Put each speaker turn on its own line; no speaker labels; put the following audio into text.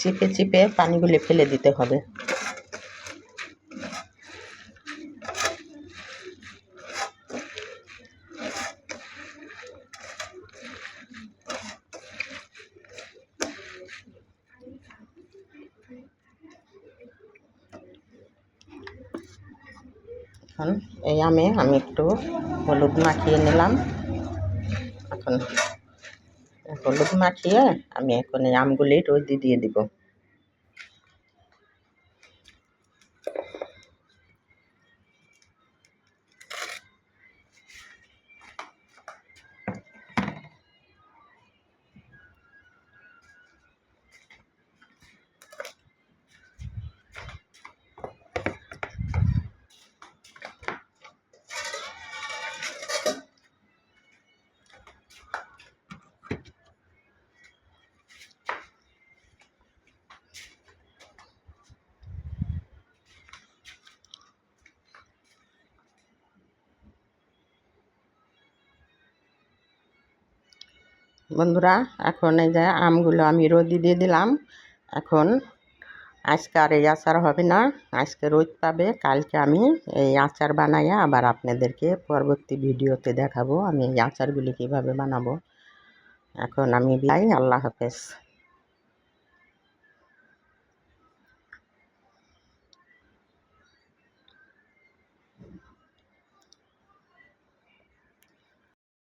চিপে চিপে পানিগুলি ফেলে দিতে হবে। এখন এই আমে আমি একটু হলুদ মাখিয়ে নিলাম। এখন হলুদ মাখিয়ে আমি এখন এই আমগুলি রোদে দিয়ে দিব। বন্ধুরা, এখন এই যে আমগুলো আমি রোদে দিয়ে দিলাম। এখন আজকে আর এই আচার হবে না, আজকে রোদ পাবে। কালকে আমি এই আচার বানাইয়া আবার আপনাদেরকে পরবর্তী ভিডিওতে দেখাবো আমি এই আচারগুলি কীভাবে বানাবো। এখন আমি বিদায়, আল্লাহ হাফেজ।